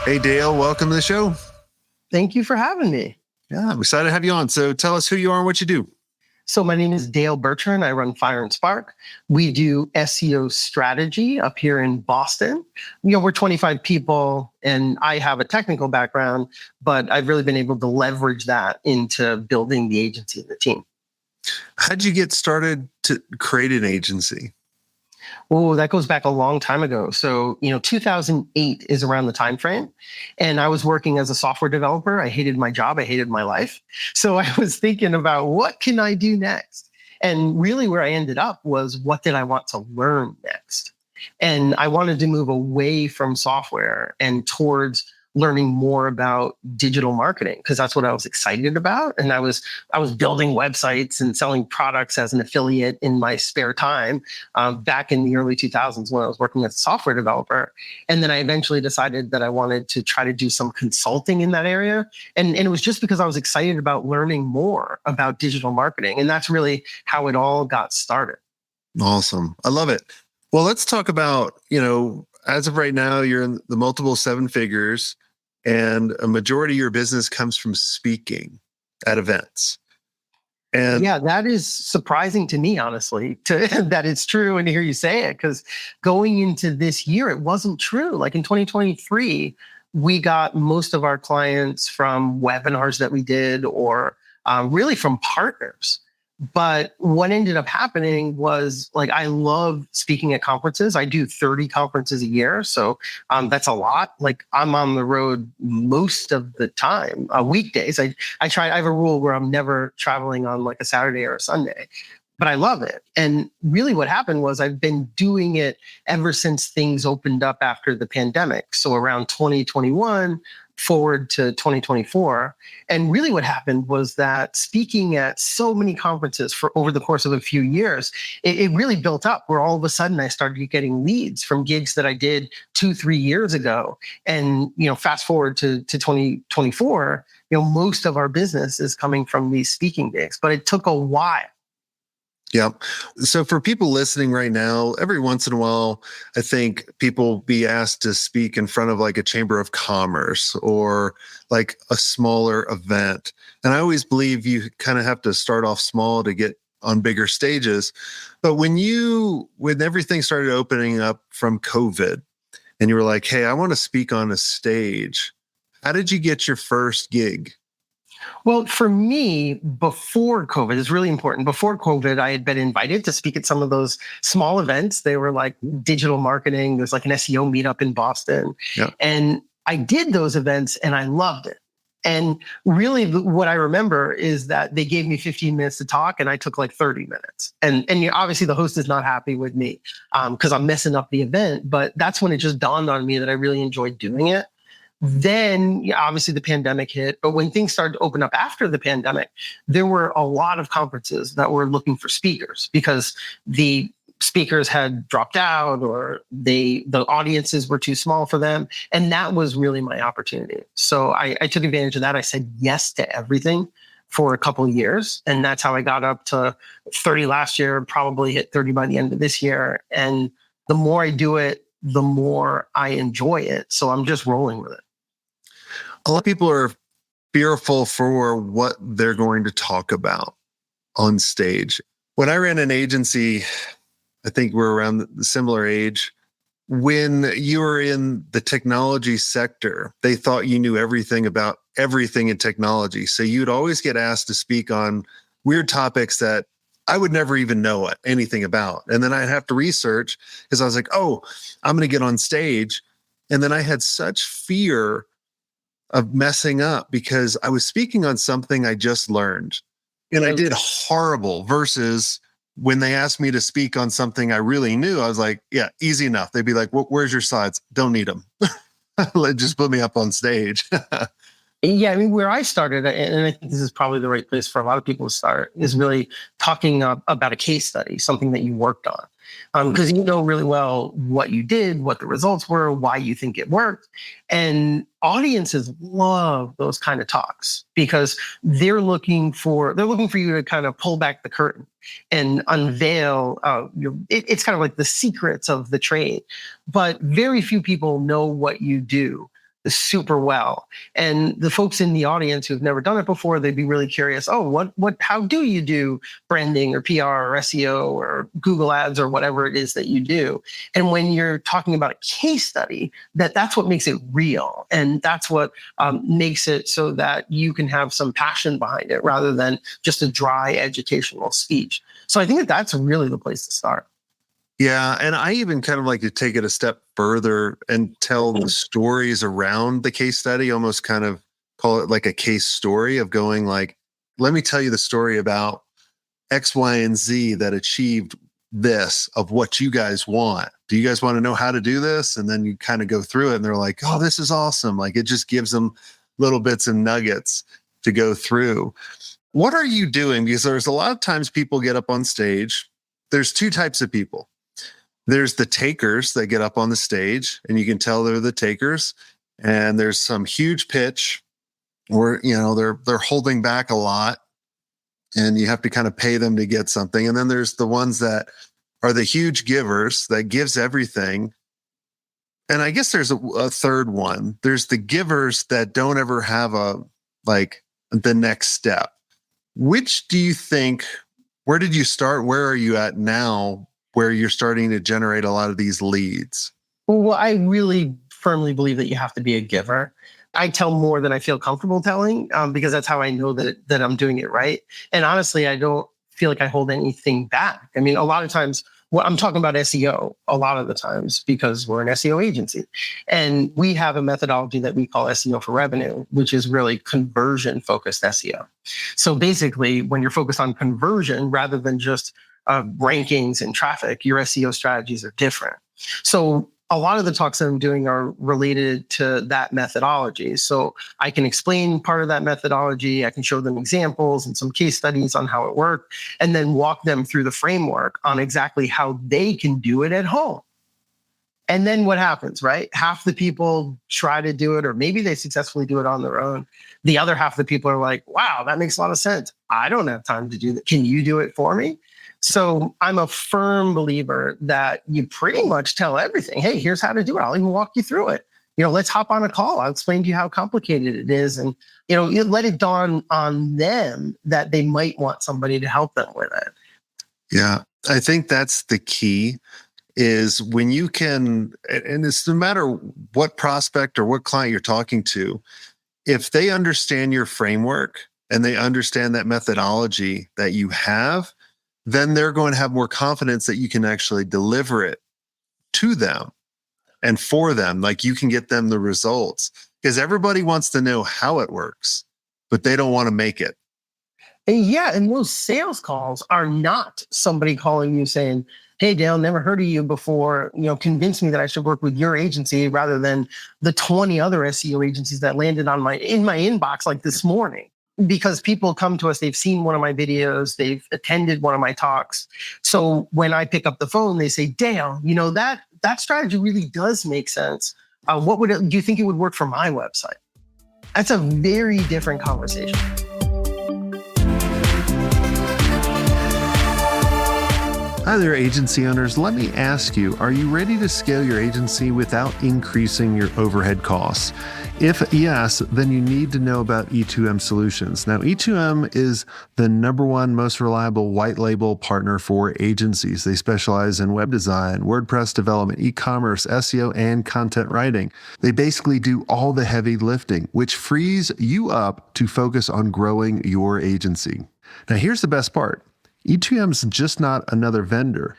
Hey, Dale, welcome to the show. Thank you for having me. Yeah, I'm excited to have you on. So tell us who you are and what you do. So my name is Dale Bertrand. I run Fire and Spark. We do SEO strategy up here in Boston. We're 25 people and I have a technical background, but I've really been able to leverage that into building the agency and the team. How'd you get started to create an agency? Oh, that goes back a long time ago. So, 2008 is around the time frame. And I was working as a software developer. I hated my job. I hated my life. So I was thinking about what can I do next? And really where I ended up was what did I want to learn next? And I wanted to move away from software and towards learning more about digital marketing because that's what I was excited about. And I was building websites and selling products as an affiliate in my spare time back in the early 2000s when I was working as a software developer. And then I eventually decided that I wanted to try to do some consulting in that area. And it was just because I was excited about learning more about digital marketing. And that's really how it all got started. Awesome. I love it. Well, let's talk about, as of right now, you're in the multiple seven figures and a majority of your business comes from speaking at events. And yeah, that is surprising to me, honestly, that it's true and to hear you say it, because going into this year, it wasn't true. Like in 2023, we got most of our clients from webinars that we did or really from partners. But what ended up happening was like, I love speaking at conferences. I do 30 conferences a year. So that's a lot. Like I'm on the road most of the time, weekdays. I have a rule where I'm never traveling on like a Saturday or a Sunday, but I love it. And really what happened was I've been doing it ever since things opened up after the pandemic. So around 2021, forward to 2024. And really what happened was that speaking at so many conferences for over the course of a few years, it really built up where all of a sudden I started getting leads from gigs that I did 2-3 years ago. And, fast forward to 2024, most of our business is coming from these speaking gigs, but it took a while. Yeah. So for people listening right now, every once in a while, I think people be asked to speak in front of like a chamber of commerce or like a smaller event. And I always believe you kind of have to start off small to get on bigger stages. But when everything started opening up from COVID and you were like, hey, I want to speak on a stage, how did you get your first gig? Well, for me, before COVID, it's really important. Before COVID, I had been invited to speak at some of those small events. They were like digital marketing. There's like an SEO meetup in Boston. Yeah. And I did those events and I loved it. And really what I remember is that they gave me 15 minutes to talk and I took like 30 minutes. And obviously the host is not happy with me because I'm messing up the event. But that's when it just dawned on me that I really enjoyed doing it. Then obviously the pandemic hit, but when things started to open up after the pandemic, there were a lot of conferences that were looking for speakers because the speakers had dropped out or the audiences were too small for them. And that was really my opportunity. So I took advantage of that. I said yes to everything for a couple of years. And that's how I got up to 30 last year, probably hit 30 by the end of this year. And the more I do it, the more I enjoy it. So I'm just rolling with it. A lot of people are fearful for what they're going to talk about on stage. When I ran an agency, I think we're around the similar age. When you were in the technology sector, they thought you knew everything about everything in technology. So you'd always get asked to speak on weird topics that I would never even know anything about. And then I'd have to research because I was like, oh, I'm going to get on stage. And then I had such fear of messing up because I was speaking on something I just learned and I did horrible versus when they asked me to speak on something I really knew, I was like, yeah, easy enough. They'd be like, where's your slides? Don't need them. Just put me up on stage. Yeah, I mean, where I started, and I think this is probably the right place for a lot of people to start, is really talking about a case study, something that you worked on. Because you know really well what you did, what the results were, why you think it worked. And audiences love those kind of talks because they're looking for you to kind of pull back the curtain and unveil, it's kind of like the secrets of the trade. But very few people know what you do super well. And the folks in the audience who've never done it before, they'd be really curious. Oh, how do you do branding or PR or SEO or Google ads or whatever it is that you do? And when you're talking about a case study, that's what makes it real. And that's what makes it so that you can have some passion behind it rather than just a dry educational speech. So I think that's really the place to start. Yeah. And I even kind of like to take it a step further and tell the stories around the case study, almost kind of call it like a case story of going like, let me tell you the story about X, Y, and Z that achieved this of what you guys want. Do you guys want to know how to do this? And then you kind of go through it and they're like, oh, this is awesome. Like it just gives them little bits and nuggets to go through. What are you doing? Because there's a lot of times people get up on stage. There's two types of people. There's the takers that get up on the stage and you can tell they're the takers. And there's some huge pitch where, they're holding back a lot and you have to kind of pay them to get something. And then there's the ones that are the huge givers that gives everything. And I guess there's a third one. There's the givers that don't ever have the next step. Which do you think, where did you start? Where are you at now where you're starting to generate a lot of these leads? Well, I really firmly believe that you have to be a giver. I tell more than I feel comfortable telling because that's how I know that I'm doing it right. And honestly, I don't feel like I hold anything back. I mean, a lot of times, I'm talking about SEO a lot of the times because we're an SEO agency. And we have a methodology that we call SEO for revenue, which is really conversion focused SEO. So basically, when you're focused on conversion rather than just rankings and traffic, your SEO strategies are different. So a lot of the talks that I'm doing are related to that methodology. So I can explain part of that methodology. I can show them examples and some case studies on how it worked, and then walk them through the framework on exactly how they can do it at home. And then what happens, right? Half the people try to do it, or maybe they successfully do it on their own. The other half of the people are like, wow, that makes a lot of sense. I don't have time to do that. Can you do it for me? So I'm a firm believer that you pretty much tell everything. Hey, here's how to do it. I'll even walk you through it. Let's hop on a call. I'll explain to you how complicated it is. And, you let it dawn on them that they might want somebody to help them with it. Yeah, I think that's the key is when you can, and it's no matter what prospect or what client you're talking to, if they understand your framework and they understand that methodology that you have, then they're going to have more confidence that you can actually deliver it to them and for them. Like you can get them the results because everybody wants to know how it works, but they don't want to make it. And yeah, and those sales calls are not somebody calling you saying, hey, Dale, never heard of you before. Convince me that I should work with your agency rather than the 20 other SEO agencies that landed in my inbox like this morning. Because people come to us, they've seen one of my videos, they've attended one of my talks. So when I pick up the phone, they say, Dale, that strategy really does make sense. Do you think it would work for my website? That's a very different conversation. Hi there, agency owners. Let me ask you, are you ready to scale your agency without increasing your overhead costs? If yes, then you need to know about E2M Solutions. Now, E2M is the #1 most reliable white label partner for agencies. They specialize in web design, WordPress development, e-commerce, SEO, and content writing. They basically do all the heavy lifting, which frees you up to focus on growing your agency. Now, here's the best part. E2M's just not another vendor.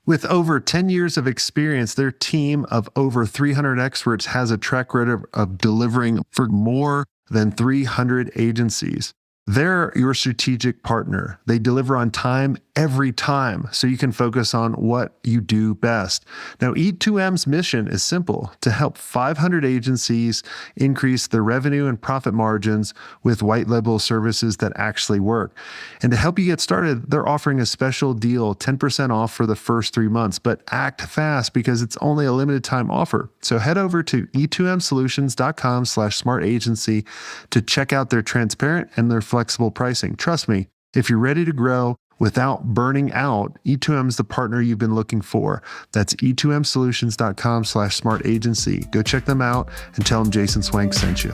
With over 10 years of experience, their team of over 300 experts has a track record of delivering for more than 300 agencies. They're your strategic partner. They deliver on time every time, so you can focus on what you do best. Now, E2M's mission is simple: to help 500 agencies increase their revenue and profit margins with white label services that actually work. And to help you get started, they're offering a special deal, 10% off for the first 3 months, but act fast because it's only a limited time offer. So head over to e2msolutions.com/smartagency to check out their transparent and their flexible pricing. Trust me, if you're ready to grow, without burning out, E2M is the partner you've been looking for. That's e2msolutions.com/smart agency. Go check them out and tell them Jason Swank sent you.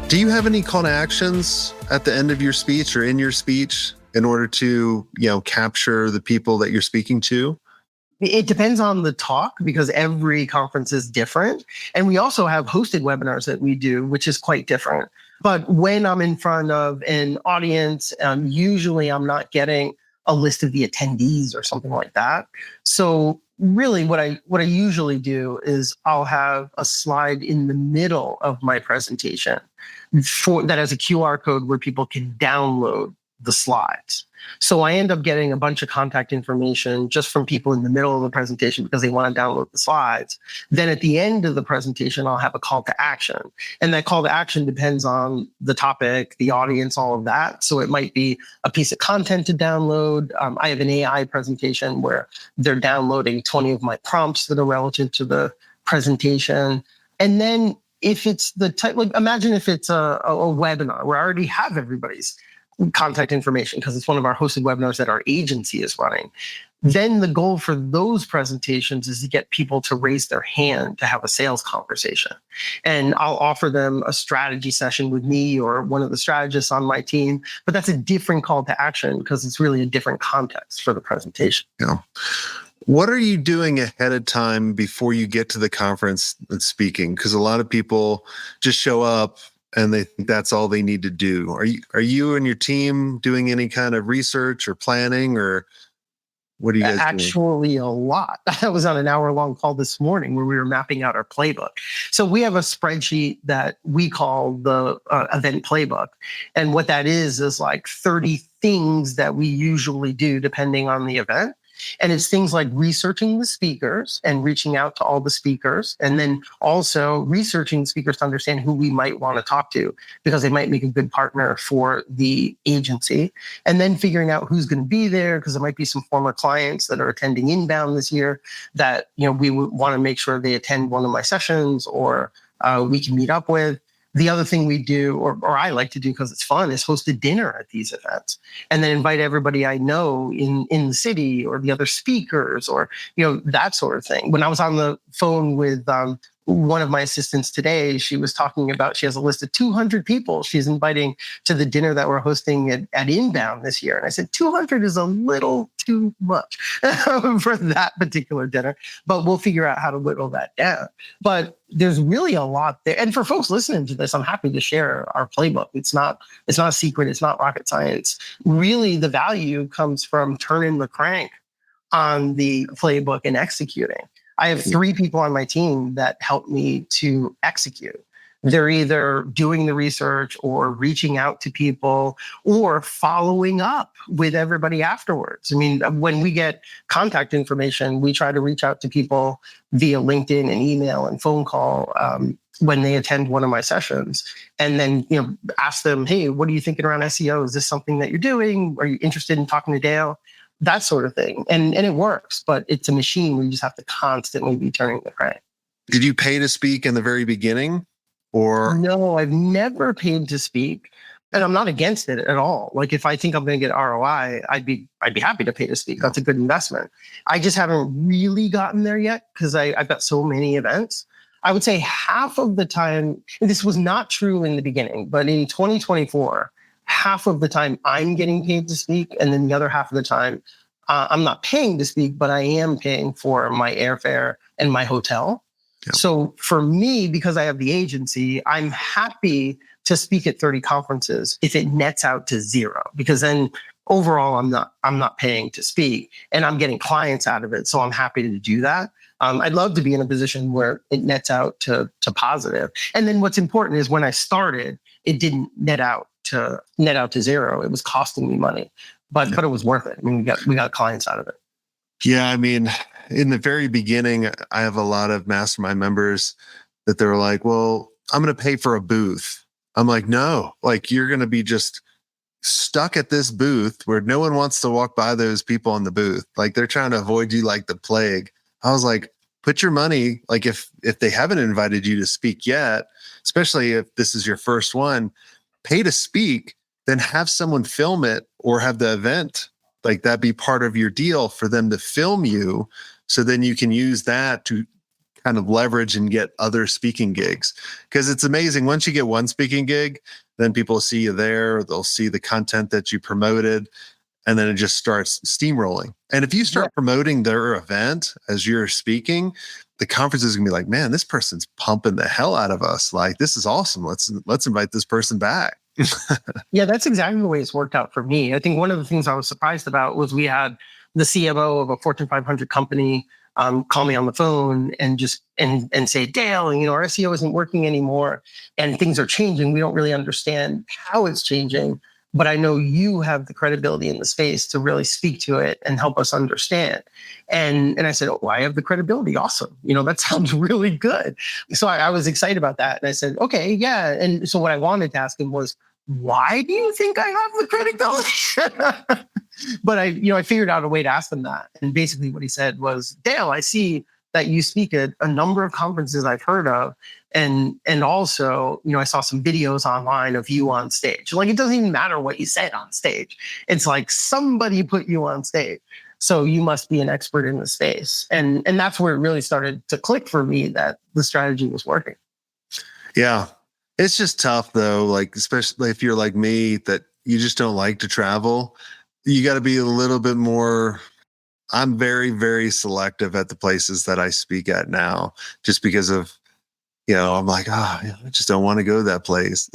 Do you have any call to actions at the end of your speech or in your speech in order to, capture the people that you're speaking to? It depends on the talk because every conference is different. And we also have hosted webinars that we do, which is quite different. But when I'm in front of an audience, usually I'm not getting a list of the attendees or something like that. So really what I usually do is I'll have a slide in the middle of my presentation that has a QR code where people can download the slides. So I end up getting a bunch of contact information just from people in the middle of the presentation because they want to download the slides. Then at the end of the presentation, I'll have a call to action. And that call to action depends on the topic, the audience, all of that. So it might be a piece of content to download. I have an AI presentation where they're downloading 20 of my prompts that are relative to the presentation. And then if it's the type, like imagine if it's a webinar where I already have everybody's contact information because it's one of our hosted webinars that our agency is running. Then the goal for those presentations is to get people to raise their hand to have a sales conversation. And I'll offer them a strategy session with me or one of the strategists on my team, but that's a different call to action because it's really a different context for the presentation. Yeah. What are you doing ahead of time before you get to the conference and speaking? Because a lot of people just show up and they think that's all they need to do. Are you and your team doing any kind of research or planning, or what are you guys doing? Actually, a lot. I was on an hour-long call this morning where we were mapping out our playbook. So we have a spreadsheet that we call the event playbook. And what that is like 30 things that we usually do depending on the event. And it's things like researching the speakers and reaching out to all the speakers, and then also researching speakers to understand who we might want to talk to because they might make a good partner for the agency, and then figuring out who's going to be there because there might be some former clients that are attending inbound this year that we would want to make sure they attend one of my sessions or we can meet up with. The other thing we do, or I like to do because it's fun, is host a dinner at these events and then invite everybody I know in the city or the other speakers or, that sort of thing. When I was on the phone with one of my assistants today, she was talking about she has a list of 200 people she's inviting to the dinner that we're hosting at Inbound this year. And I said, 200 is a little too much for that particular dinner, but we'll figure out how to whittle that down. But there's really a lot there. And for folks listening to this, I'm happy to share our playbook. It's not a secret. It's not rocket science. Really, the value comes from turning the crank on the playbook and executing. I have 3 people on my team that help me to execute. They're either doing the research or reaching out to people or following up with everybody afterwards. I mean, when we get contact information, we try to reach out to people via LinkedIn and email and phone call when they attend one of my sessions. And then, ask them, hey, what are you thinking around SEO? Is this something that you're doing? Are you interested in talking to Dale? That sort of thing. And it works, but it's a machine where you just have to constantly be turning the crank. Did you pay to speak in the very beginning? Or no, I've never paid to speak, and I'm not against it at all. Like if I think I'm going to get ROI, I'd be happy to pay to speak. That's a good investment. I just haven't really gotten there yet because I've got so many events. I would say half of the time, and this was not true in the beginning, but in 2024, half of the time I'm getting paid to speak, and then the other half of the time I'm not paying to speak, but I am paying for my airfare and my hotel. Yeah. So for me, because I have the agency, I'm happy to speak at 30 conferences if it nets out to 0, because then overall I'm not paying to speak and I'm getting clients out of it. So I'm happy to do that. I'd love to be in a position where it nets out to positive. And then what's important is when I started, it didn't net out to 0. It was costing me money, but it was worth it. I mean, we got clients out of it. Yeah, I mean, in the very beginning, I have a lot of mastermind members that they're like, well, I'm going to pay for a booth. I'm like, no, like you're going to be just stuck at this booth where no one wants to walk by those people in the booth. Like they're trying to avoid you like the plague. I was like, put your money, like if they haven't invited you to speak yet, especially if this is your first one, pay to speak, then have someone film it or have the event like that be part of your deal for them to film you. So then you can use that to kind of leverage and get other speaking gigs. Because it's amazing. Once you get one speaking gig, then people see you there, they'll see the content that you promoted, and then it just starts steamrolling. And if you start promoting their event as you're speaking, the conference is gonna be like, man, this person's pumping the hell out of us. Like, this is awesome. Let's invite this person back. Yeah, that's exactly the way it's worked out for me. I think one of the things I was surprised about was we had the CMO of a Fortune 500 company call me on the phone and just and say, Dale, our SEO isn't working anymore and things are changing. We don't really understand how it's changing, but I know you have the credibility in the space to really speak to it and help us understand. And I said, oh, I have the credibility. Awesome. That sounds really good. So I was excited about that. And I said, okay, yeah. And so what I wanted to ask him was, why do you think I have the credibility? But I figured out a way to ask him that. And basically what he said was, Dale, I see that you speak at a number of conferences I've heard of. And also, I saw some videos online of you on stage. Like, it doesn't even matter what you said on stage. It's like somebody put you on stage. So you must be an expert in the space. And that's where it really started to click for me that the strategy was working. Yeah. It's just tough though. Like, especially if you're like me, that you just don't like to travel. You got to be a little bit more. I'm very, very selective at the places that I speak at now, just because of, I'm like, I just don't want to go to that place.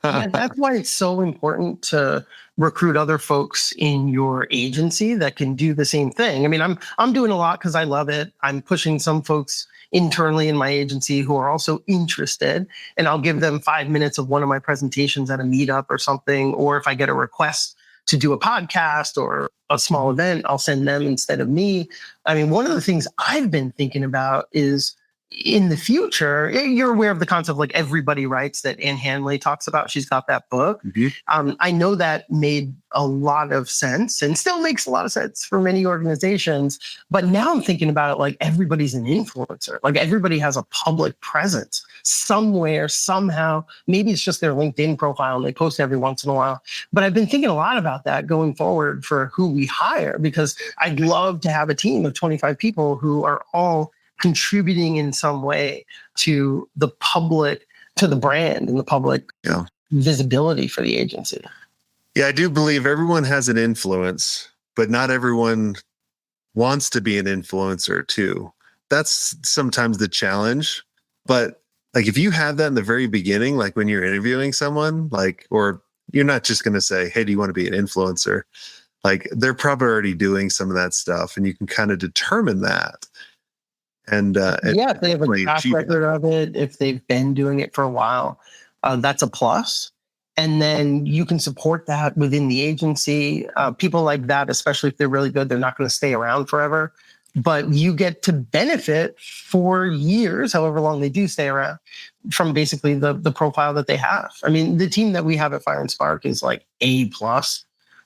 Yeah, that's why it's so important to recruit other folks in your agency that can do the same thing. I mean, I'm doing a lot because I love it. I'm pushing some folks internally in my agency who are also interested, and I'll give them 5 minutes of one of my presentations at a meetup or something. Or if I get a request to do a podcast or a small event, I'll send them instead of me. I mean, one of the things I've been thinking about is in the future, you're aware of the concept like everybody writes that Anne Hanley talks about. She's got that book. Mm-hmm. I know that made a lot of sense and still makes a lot of sense for many organizations. But now I'm thinking about it like everybody's an influencer. Like everybody has a public presence somewhere, somehow. Maybe it's just their LinkedIn profile and they post every once in a while. But I've been thinking a lot about that going forward for who we hire, because I'd love to have a team of 25 people who are all contributing in some way to the public, to the brand and the public visibility for the agency. Yeah, I do believe everyone has an influence, but not everyone wants to be an influencer too. That's sometimes the challenge. But like if you have that in the very beginning, like when you're interviewing someone, like, or you're not just going to say, hey, do you want to be an influencer? Like they're probably already doing some of that stuff and you can kind of determine that. And if they have a track record of it, if they've been doing it for a while, that's a plus. And then you can support that within the agency. People like that, especially if they're really good, they're not going to stay around forever. But you get to benefit for years, however long they do stay around, from basically the profile that they have. I mean, the team that we have at Fire and Spark is like A+.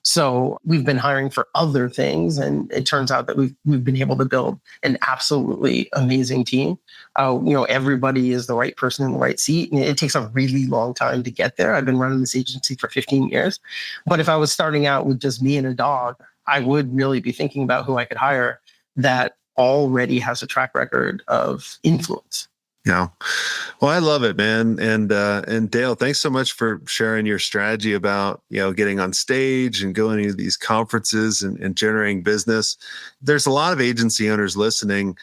So we've been hiring for other things, and it turns out that we've been able to build an absolutely amazing team. Everybody is the right person in the right seat, and it takes a really long time to get there. I've been running this agency for 15 years, but if I was starting out with just me and a dog, I would really be thinking about who I could hire that already has a track record of influence. Yeah. Well, I love it, man. And Dale, thanks so much for sharing your strategy about, getting on stage and going to these conferences and generating business. There's a lot of agency owners listening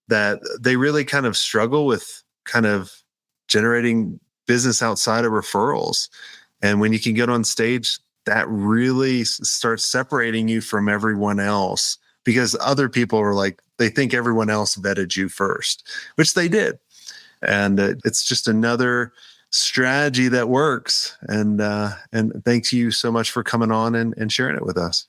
that they really kind of struggle with kind of generating business outside of referrals. And when you can get on stage, that really starts separating you from everyone else, because other people are like, they think everyone else vetted you first, which they did. And it's just another strategy that works. And thanks you so much for coming on and sharing it with us.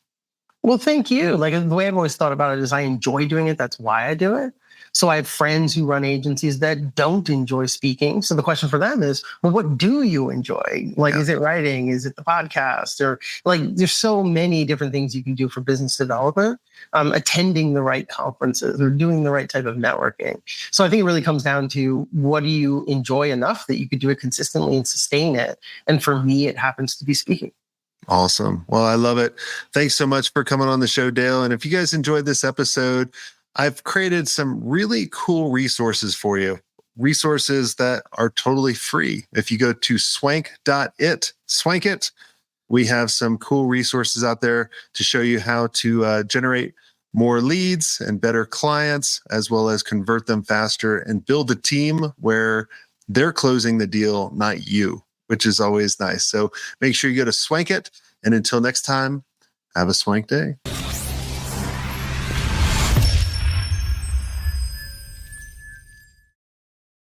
Well, thank you. Like the way I've always thought about it is I enjoy doing it. That's why I do it. So I have friends who run agencies that don't enjoy speaking. So the question for them is, well, what do you enjoy? Like, is it writing? Is it the podcast? Or like, there's so many different things you can do for business development, attending the right conferences or doing the right type of networking. So I think it really comes down to, what do you enjoy enough that you could do it consistently and sustain it? And for me, it happens to be speaking. Awesome. Well, I love it. Thanks so much for coming on the show, Dale. And if you guys enjoyed this episode, I've created some really cool resources for you. Resources that are totally free. If you go to swank it, we have some cool resources out there to show you how to generate more leads and better clients, as well as convert them faster and build a team where they're closing the deal, not you, which is always nice. So make sure you go to Swank It. And until next time, have a swank day.